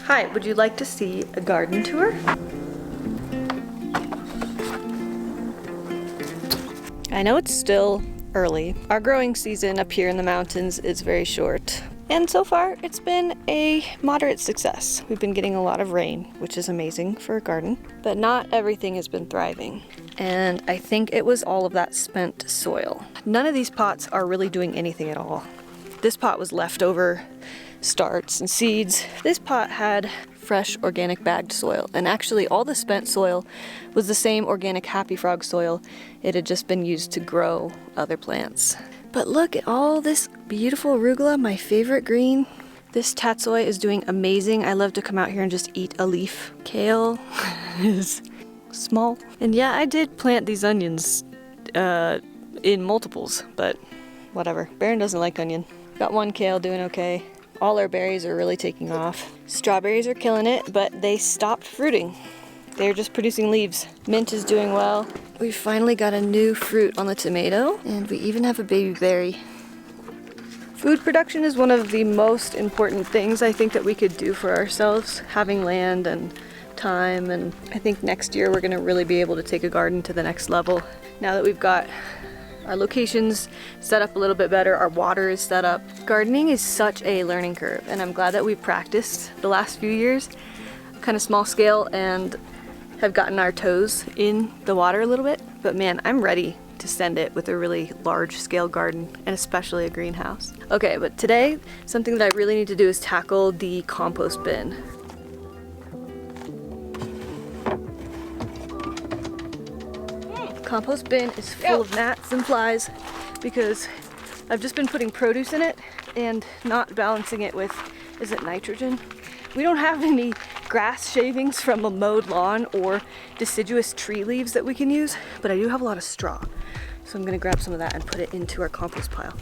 Hi, would you like to see a garden tour? I know it's still early. Our growing season up here in the mountains is very short. And so far, it's been a moderate success. We've been getting a lot of rain, which is amazing for a garden, but not everything has been thriving. And I think it was all of that spent soil. None of these pots are really doing anything at all. This pot was leftover starts and seeds. This pot had fresh organic bagged soil, and actually all the spent soil was the same organic Happy Frog soil. It had just been used to grow other plants. But look at all this beautiful arugula, my favorite green. This tatsoi is doing amazing. I love to come out here and just eat a leaf. Kale is small. And yeah, I did plant these onions in multiples, but whatever. Barron doesn't like onion. Got one kale doing okay. All our berries are really taking off. Strawberries are killing it, but they stopped fruiting. They're just producing leaves. Mint is doing well. We finally got a new fruit on the tomato, and we even have a baby berry. Food production is one of the most important things I think that we could do for ourselves, having land and time, and I think next year we're gonna really be able to take a garden to the next level. Now that we've got our locations set up a little bit better, our water is set up. Gardening is such a learning curve, and I'm glad that we've practiced the last few years, kind of small scale, and have gotten our toes in the water a little bit. But man, I'm ready to send it with a really large scale garden, and especially a greenhouse. Okay, but today, something that I really need to do is tackle the compost bin. Compost bin is full of gnats and flies because I've just been putting produce in it and not balancing it with, is it nitrogen? We don't have any grass shavings from a mowed lawn or deciduous tree leaves that we can use, but I do have a lot of straw. So I'm gonna grab some of that and put it into our compost pile.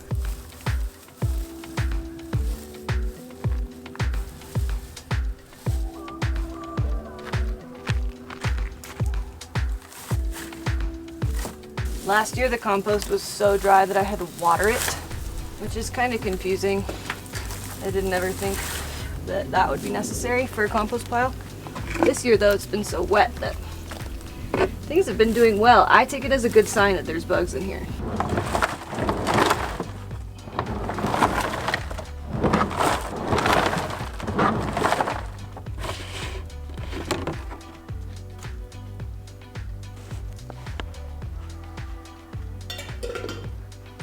Last year the compost was so dry that I had to water it, which is kind of confusing. I didn't ever think that that would be necessary for a compost pile. This year though, it's been so wet that things have been doing well. I take it as a good sign that there's bugs in here.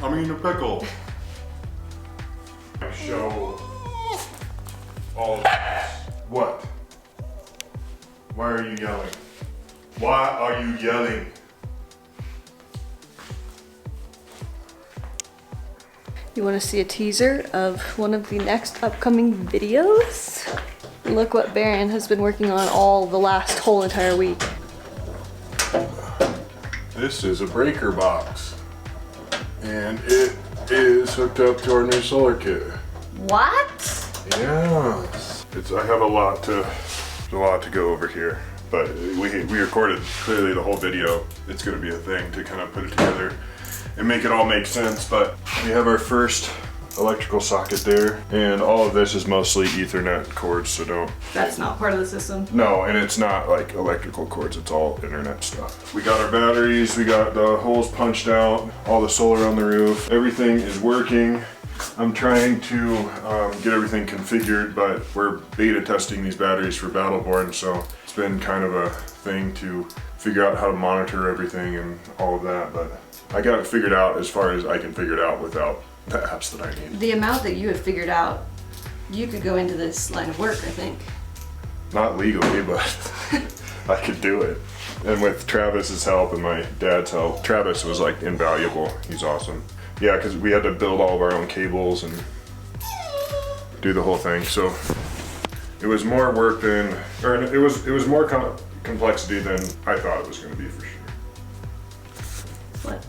I'm eating a pickle. I show all of this. What? Why are you yelling? Why are you yelling? You want to see a teaser of one of the next upcoming videos? Look what Barron has been working on all the last whole entire week. This is a breaker box. And it is hooked up to our new solar kit. What? Yes. I have a lot to go over here, but we recorded clearly the whole video. It's going to be a thing to kind of put it together and make it all make sense. But we have our first electrical socket there, and all of this is mostly Ethernet cords, so don't. That's not part of the system. No, and it's not like electrical cords, it's all internet stuff. We got our batteries, we got the holes punched out, all the solar on the roof. Everything is working. I'm trying to get everything configured, but we're beta testing these batteries for Battleborn, so it's been kind of a thing to figure out how to monitor everything and all of that, but I got it figured out as far as I can figure it out without the apps that I need. The amount that you have figured out, you could go into this line of work, I think. Not legally, but I could do it. And with Travis's help and my dad's help, Travis was like invaluable. He's awesome. Yeah, because we had to build all of our own cables and do the whole thing. So it was more work than, or it was more complexity than I thought it was going to be for sure. What?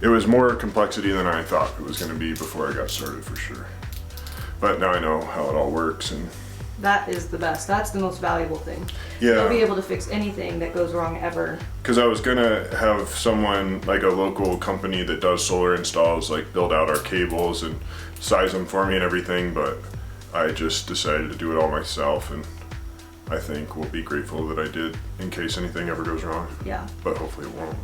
It was more complexity than I thought it was going to be before I got started for sure. But now I know how it all works, and that is the best. That's the most valuable thing. Yeah. You'll be able to fix anything that goes wrong ever. Because I was gonna have someone, like a local company that does solar installs, like build out our cables and size them for me and everything, but I just decided to do it all myself, and I think will be grateful that I did in case anything ever goes wrong. Yeah. But hopefully it won't.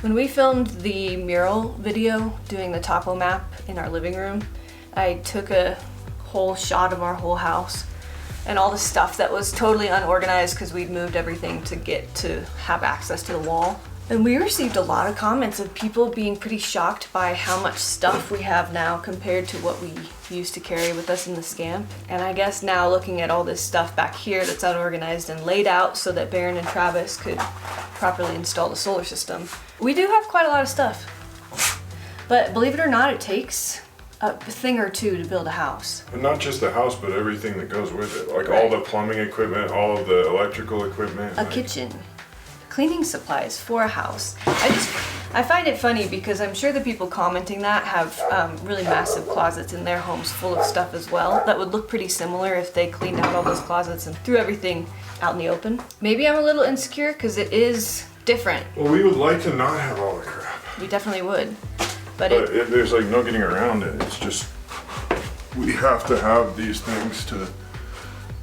When we filmed the mural video doing the topo map in our living room, I took a whole shot of our whole house and all the stuff that was totally unorganized because we'd moved everything to get to have access to the wall. And we received a lot of comments of people being pretty shocked by how much stuff we have now compared to what we used to carry with us in the Scamp. And I guess now looking at all this stuff back here that's unorganized and laid out so that Barron and Travis could properly install the solar system, we do have quite a lot of stuff. But believe it or not, it takes a thing or two to build a house. And not just the house, but everything that goes with it. Like Right. all the plumbing equipment, all of the electrical equipment. A kitchen, cleaning supplies for a house. I find it funny because I'm sure the people commenting that have really massive closets in their homes full of stuff as well that would look pretty similar if they cleaned out all those closets and threw everything out in the open. Maybe I'm a little insecure because it is different. Well, we would like to not have all the crap. We definitely would. But There's like no getting around it. It's just, we have to have these things to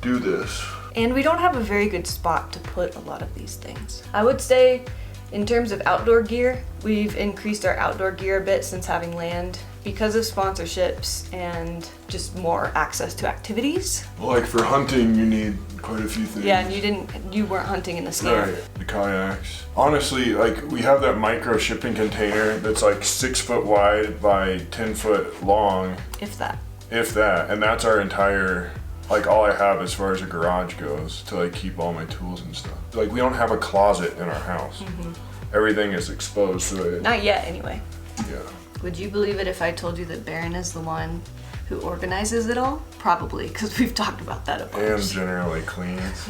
do this. and we don't have a very good spot to put a lot of these things. I would say in terms of outdoor gear, we've increased our outdoor gear a bit since having land because of sponsorships and just more access to activities. Like for hunting, you need quite a few things. Yeah, and you weren't hunting in the Scamp. Right, the kayaks. Honestly, like we have that micro shipping container that's like 6 foot wide by 10 foot long. If that. If that, and that's our entire, like all I have as far as a garage goes to like keep all my tools and stuff. Like we don't have a closet in our house. Mm-hmm. Everything is exposed, so it, Not yet, anyway. yeah. Would you believe it if I told you that Barron is the one who organizes it all? Probably, because we've talked about that a bunch. And generally cleans.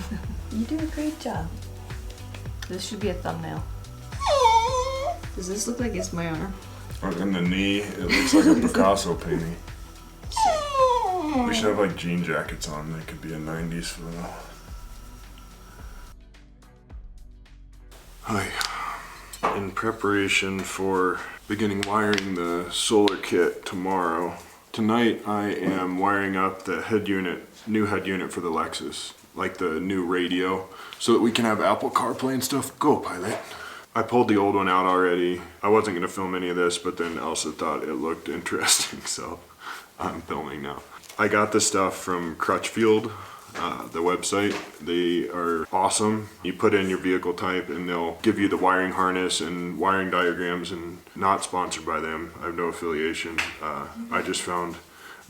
You do a great job. This should be a thumbnail. Does this look like it's my arm? In the knee, it looks like a Picasso painting. We should have like jean jackets on. They could be a 90s photo. Hi. In preparation for beginning wiring the solar kit tomorrow, tonight I am wiring up the new head unit for the Lexus, like the new radio, so that we can have Apple CarPlay and stuff. Go, pilot. I pulled the old one out already. I wasn't gonna film any of this, but then Elsa thought it looked interesting, so I'm filming now. I got this stuff from Crutchfield, the website. They are awesome. You put in your vehicle type and they'll give you the wiring harness and wiring diagrams, and not sponsored by them. I have no affiliation. I just found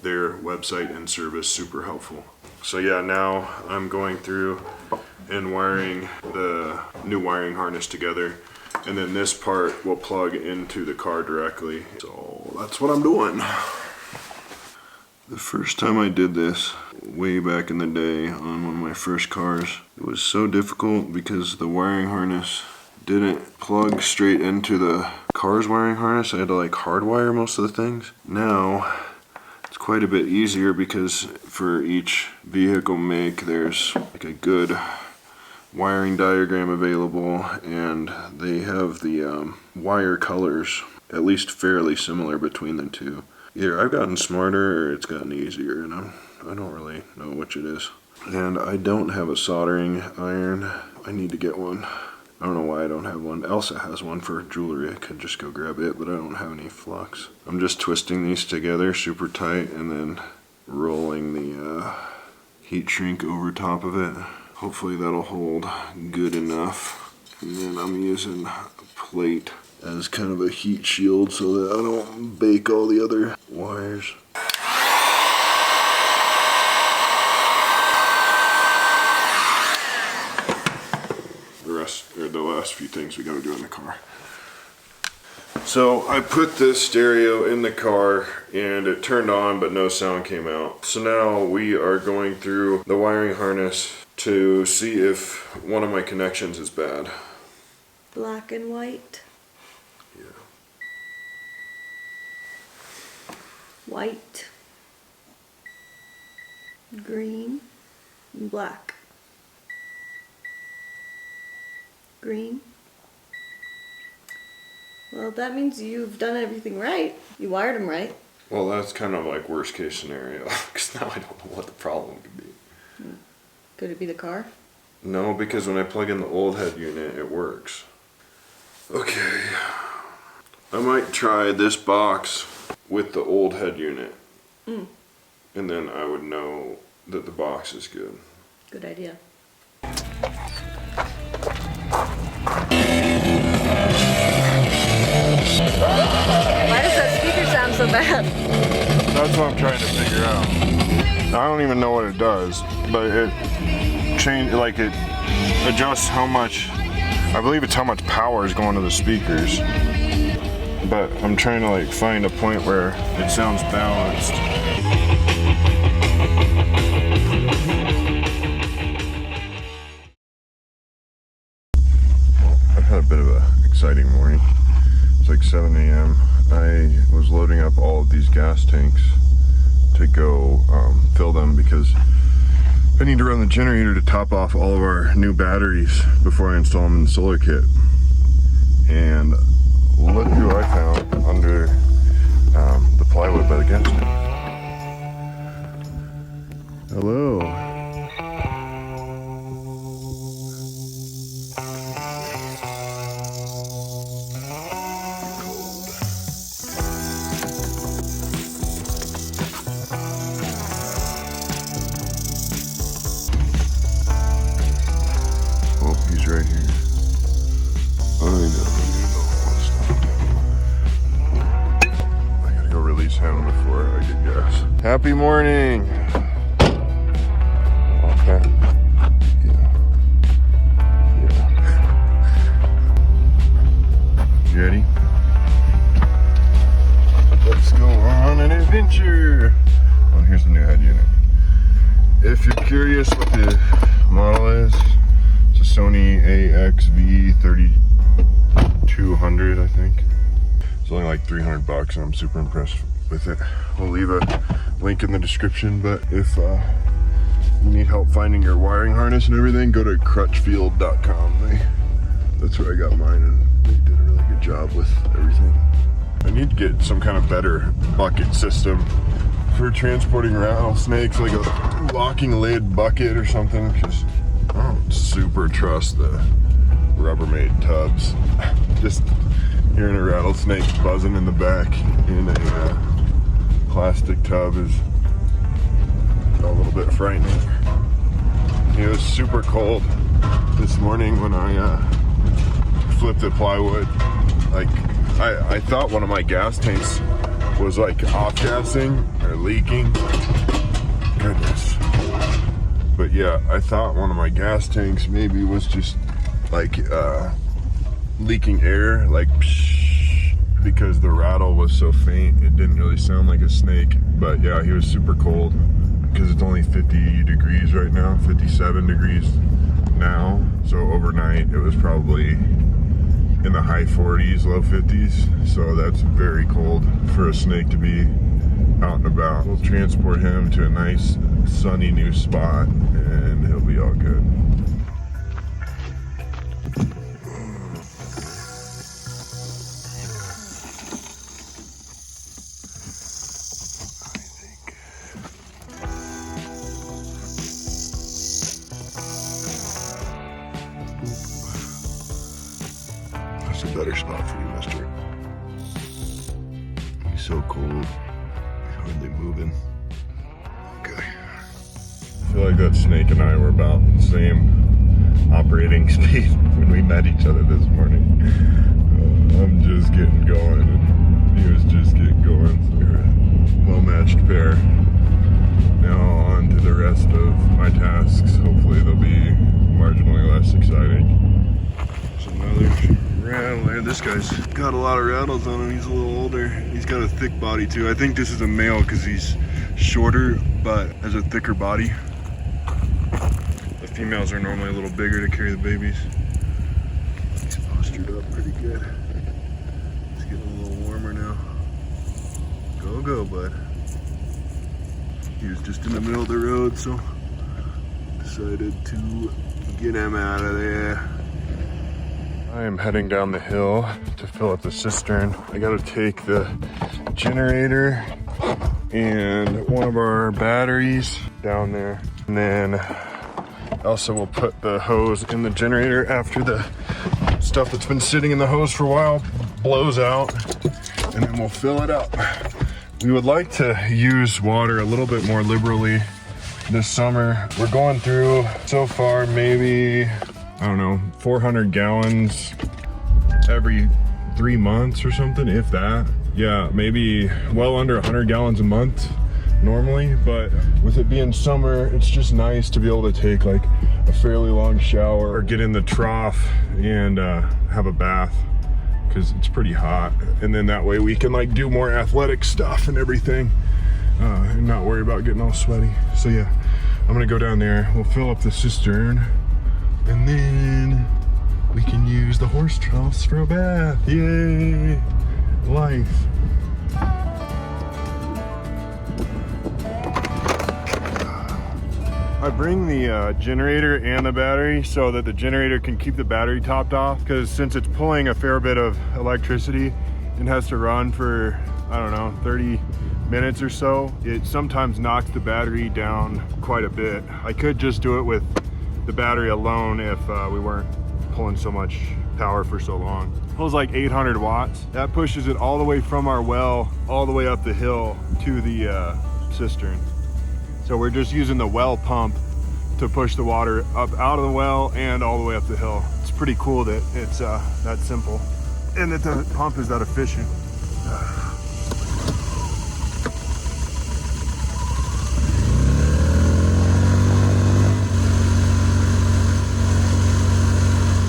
their website and service super helpful. So yeah, now I'm going through and wiring the new wiring harness together, and then this part will plug into the car directly. So that's what I'm doing. The first time I did this, way back in the day on one of my first cars, it was so difficult because the wiring harness didn't plug straight into the car's wiring harness. I had to like hardwire most of the things. Now, it's quite a bit easier because for each vehicle make, there's like a good wiring diagram available, and they have the wire colors at least fairly similar between the two. Either I've gotten smarter or it's gotten easier, and I don't really know which it is. And I don't have a soldering iron. I need to get one. I don't know why I don't have one. Elsa has one for jewelry. I could just go grab it, but I don't have any flux. I'm just twisting these together super tight and then rolling the heat shrink over top of it. Hopefully that'll hold good enough. And then I'm using a plate as kind of a heat shield so that I don't bake all the other wires. The last few things we gotta do in the car. So I put this stereo in the car and it turned on, but no sound came out. So now we are going through the wiring harness to see if one of my connections is bad. Black and white. Yeah. White. Green. And black. Green. Well, that means you've done everything right. You wired them right. Well, that's kind of like worst case scenario, because now I don't know what the problem could be. Could it be the car? No, because when I plug in the old head unit, it works. Okay. I might try this box with the old head unit. And then I would know that the box is good. Good idea. Why does that speaker sound so bad? That's what I'm trying to figure out. I don't even know what it does, but it adjusts how much, I believe it's how much power is going to the speakers. But I'm trying to like find a point where it sounds balanced. Well, I've had a bit of an exciting morning. It's like 7 a.m. I was loading up all of these gas tanks to go fill them because I need to run the generator to top off all of our new batteries before I install them in the solar kit. And look who I found under the plywood by the gas tank. Hello. Oh, he's right here. I know. Him before I get gas. Happy morning. Okay. Yeah. You ready? Let's go on an adventure. Well, here's the new head unit. If you're curious what the model is, it's a Sony AXV3200, I think. It's only like $300 and I'm super impressed with it. We'll leave a link in the description, but if you need help finding your wiring harness and everything, go to crutchfield.com. That's where I got mine, and they did a really good job with everything. I need to get some kind of better bucket system for transporting rattlesnakes, like a locking lid bucket or something, because I don't super trust the Rubbermaid tubs. Just hearing a rattlesnake buzzing in the back in a plastic tub is a little bit frightening. It was super cold this morning when I flipped the plywood. Like, I thought one of my gas tanks was like off-gassing or leaking. Goodness. But yeah, I thought one of my gas tanks maybe was just like leaking air, like psh, because the rattle was so faint. It didn't really sound like a snake. But yeah, he was super cold because it's only 50 degrees right now, 57 degrees now. So overnight it was probably in the high 40s, low 50s. So that's very cold for a snake to be out and about. We'll transport him to a nice sunny new spot and he'll be all good. That's a better spot for you, mister. He's so cold. He's hardly moving. Okay. I feel like that snake and I were about the same operating speed when we met each other this morning. I'm just getting going and he was just getting going. So we're a well-matched pair. Now on to the rest of my tasks. Hopefully they'll be marginally less exciting. There's another rattler. This guy's got a lot of rattles on him. He's a little older. He's got a thick body too. I think this is a male because he's shorter but has a thicker body. The females are normally a little bigger to carry the babies. He's postured up pretty good. It's getting a little warmer now. Go, bud. He was just in the middle of the road, so decided to get him out of there. I am heading down the hill to fill up the cistern. I gotta take the generator and one of our batteries down there. And then Elsa will put the hose in the generator after the stuff that's been sitting in the hose for a while blows out, and then we'll fill it up. We would like to use water a little bit more liberally this summer. We're going through so far maybe, I don't know, 400 gallons every 3 months or something, if that. Yeah, maybe well under 100 gallons a month normally, but with it being summer, it's just nice to be able to take like a fairly long shower or get in the trough and have a bath, because it's pretty hot. And then that way we can like do more athletic stuff and everything, and not worry about getting all sweaty. So yeah, I'm gonna go down there, we'll fill up the cistern, and then we can use the horse troughs for a bath. Yay! Life. I bring the generator and the battery so that the generator can keep the battery topped off, because since it's pulling a fair bit of electricity and has to run for, I don't know, 30 minutes or so, it sometimes knocks the battery down quite a bit. I could just do it with the battery alone if we weren't pulling so much power for so long. It pulls like 800 watts. That pushes it all the way from our well all the way up the hill to the cistern. So we're just using the well pump to push the water up out of the well and all the way up the hill. It's pretty cool that it's that simple and that the pump is that efficient.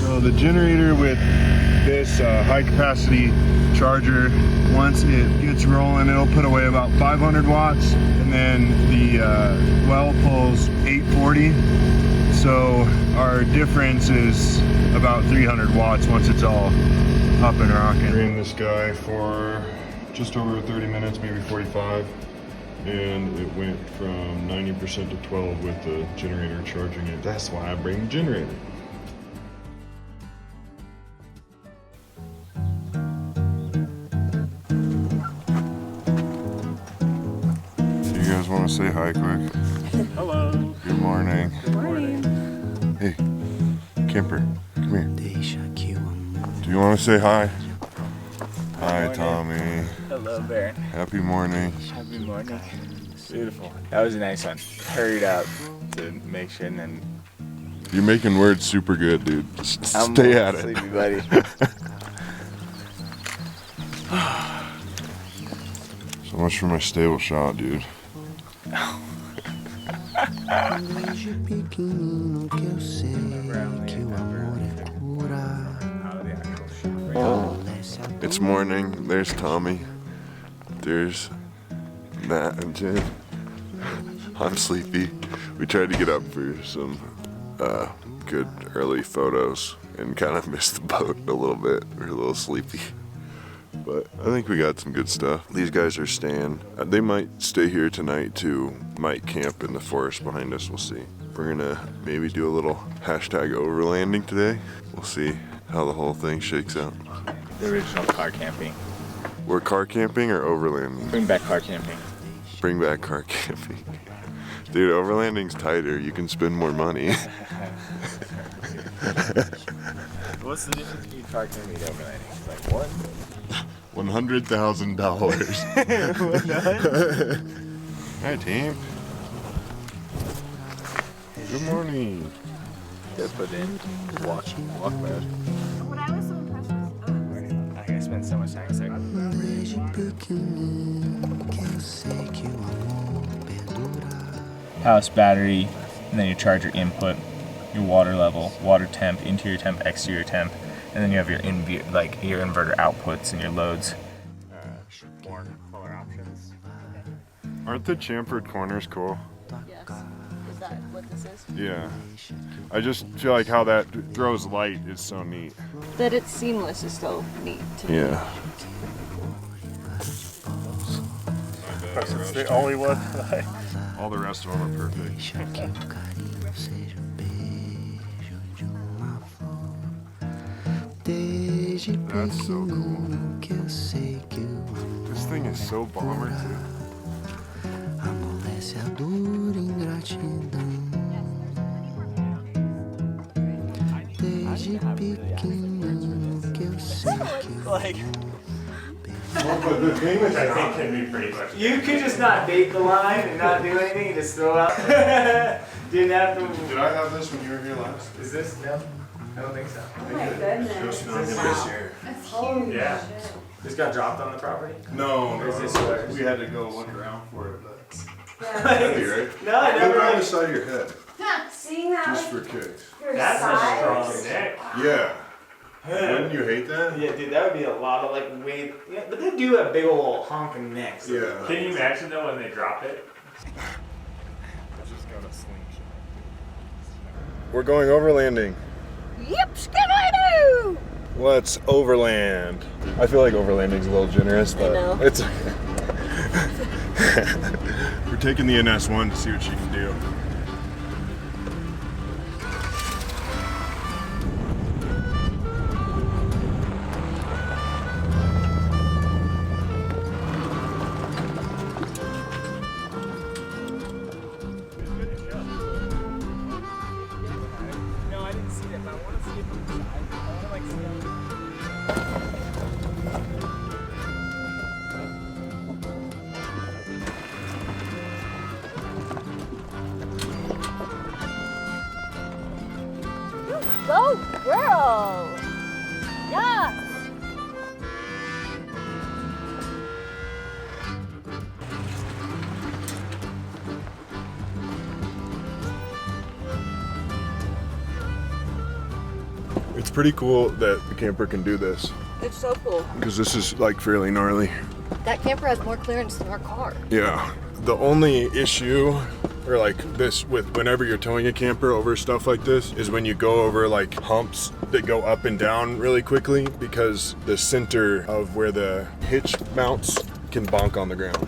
So the generator with this high capacity charger, once it gets rolling, it'll put away about 500 watts, and then the well pulls 840. So our difference is about 300 watts once it's all up and rocking. Ran this guy for just over 30 minutes, maybe 45, and it went from 90% to 12 with the generator charging it. That's why I bring the generator. Want to say hi quick? Hello. Good morning. Good morning. Hey, Kemper, come here. Do you want to say hi? Hi, morning. Tommy. Hello, Barron. Happy morning. Happy morning. Beautiful. That was a nice one. Hurried up to make sure, and then You're making words super good, dude. I'm Stay at sleepy, it. buddy. So much for my stable shot, dude. It's morning. There's Tommy. There's Matt and Jen. I'm sleepy. We tried to get up for some good early photos and kind of missed the boat a little bit. We're a little sleepy. But I think we got some good stuff. These guys are staying. They might stay here tonight too. Might camp in the forest behind us. We'll see. We're gonna maybe do a little hashtag overlanding today. We'll see how the whole thing shakes out. The original car camping. We're car camping or overlanding? Bring back car camping. Bring back car camping. Dude, overlanding's tighter. You can spend more money. What's the difference between car camping and overlanding? It's like what? $100,000. Hi, team. Good morning. Just put in walk mode. What I was so impressed with, I'm gonna spend so much time inside. House battery, and then your charger input, your water level, water temp, interior temp, exterior temp, and then you have your your inverter outputs and your loads. More color options. Aren't the chamfered corners cool? Yes. Is that what this is? Yeah. I just feel like how that throws light is so neat. That it's seamless is so neat to me. Yeah. It's the only one. All the rest of them are perfect. That's so cool. This thing is so bomber too. Essa é a dura ingratidão. Desde pequeno que eu sei que The thing with I think can be pretty much. You could just not bait the line and not do anything, just throw out. Didn't have to. Did I have this when you were here last? Is this? No, I don't think so. Oh my goodness. Just not this year. That's huge. Yeah. This got dropped on the property? No, Or is this yours? we had to go look around for it, but Yeah. heavy, right? No, I Put never. it on the side of your head, Seeing that just like, for kicks. your That's a size. strong neck. Yeah. Wouldn't you hate that? Yeah, dude, that would be a lot of like weight. Yeah, but they do have big old honking necks. Yeah. Can you imagine though when they drop it? We're going overlanding. Yep, skidoo! Let's overland. I feel like overlanding's a little generous, but know. it's. We're taking the NS1 to see what she can do. No, I didn't see that, but I want to see it from the side. I want to like see Go, girl! Yeah! It's pretty cool that the camper can do this, It's so cool. because this is like fairly gnarly. That camper has more clearance than our car. Yeah. The only issue, or like this with whenever you're towing a camper over stuff like this, is when you go over like humps that go up and down really quickly, because the center of where the hitch mounts can bonk on the ground.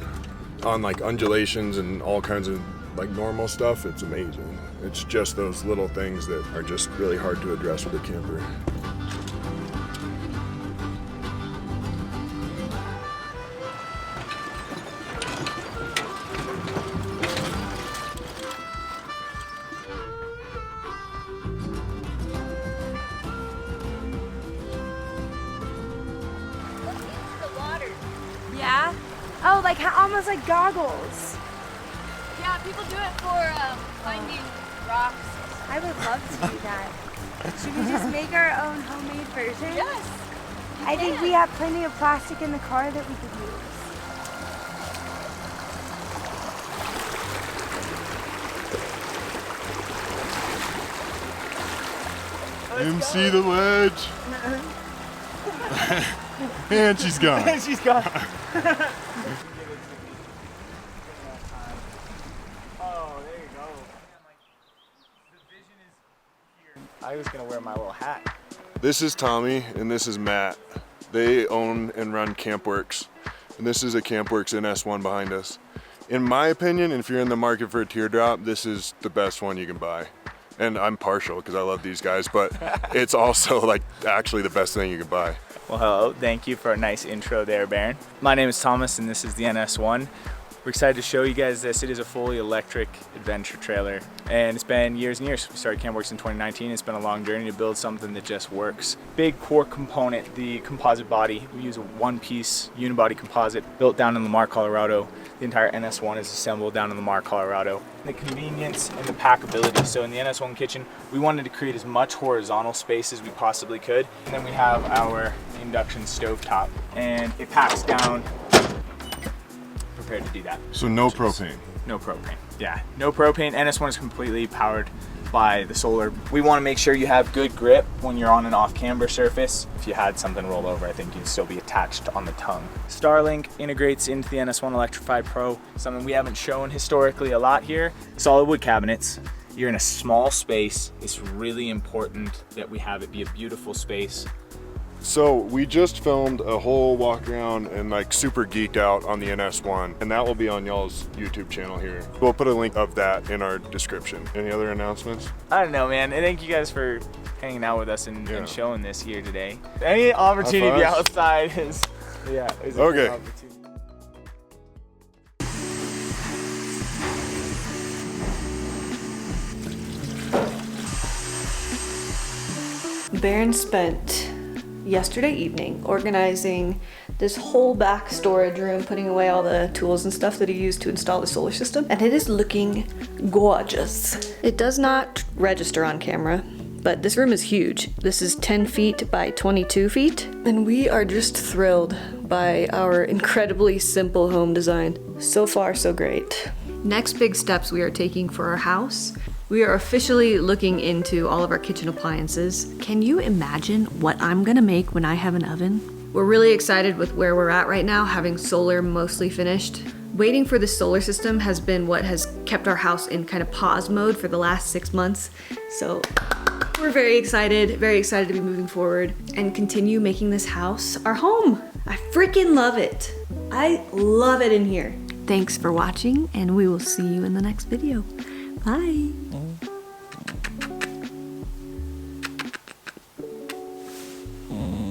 On like undulations and all kinds of like normal stuff, it's amazing. It's just those little things that are just really hard to address with a camper. Yeah? Oh, like almost like goggles. Yeah, people do it for finding rocks. I would love to do that. Should we just make our own homemade version? Yes. I think we have plenty of plastic in the car that we could use. MC the wedge. And she's gone. She's gone. Oh, there you go. I was gonna wear my little hat. This is Tommy and this is Matt. They own and run Campworks. And this is a Campworks NS1 behind us. In my opinion, if you're in the market for a teardrop, this is the best one you can buy. And I'm partial because I love these guys, but it's also like actually the best thing you can buy. Well, hello. Thank you for a nice intro there, Barron. My name is Thomas, and this is the NS1. We're excited to show you guys this. It is a fully electric adventure trailer, and it's been years and years. We started Campworks in 2019. It's been a long journey to build something that just works. Big core component, the composite body. We use a one-piece unibody composite built down in Lamar, Colorado. The entire NS1 is assembled down in Lamar, Colorado. The convenience and the packability. So in the NS1 kitchen, we wanted to create as much horizontal space as we possibly could. And then we have our induction stovetop, and it packs down. Prepared to do that. So no propane. No propane. Yeah, no propane. NS1 is completely powered by the solar. We want to make sure you have good grip when you're on an off-camber surface. If you had something roll over, I think you'd still be attached on the tongue. Starlink integrates into the NS1 Electrified Pro, something we haven't shown historically a lot here. Solid wood cabinets. You're in a small space. It's really important that we have it be a beautiful space. So we just filmed a whole walk around and like super geeked out on the NS1, and that will be on y'all's YouTube channel here. We'll put a link of that in our description. Any other announcements? I don't know, man. And thank you guys for hanging out with us and showing this here today. Any opportunity to be outside is, is a good Okay. opportunity. Barron spent yesterday evening organizing this whole back storage room, putting away all the tools and stuff that he used to install the solar system, and it is looking gorgeous. It does not register on camera, but this room is huge. This is 10 feet by 22 feet, and we are just thrilled by our incredibly simple home design. So far, so great. Next big steps we are taking for our house. We are officially looking into all of our kitchen appliances. Can you imagine what I'm gonna make when I have an oven? We're really excited with where we're at right now, having solar mostly finished. Waiting for the solar system has been what has kept our house in kind of pause mode for the last 6 months. So we're very excited to be moving forward and continue making this house our home. I freaking love it. I love it in here. Thanks for watching, and we will see you in the next video. Bye. Mm.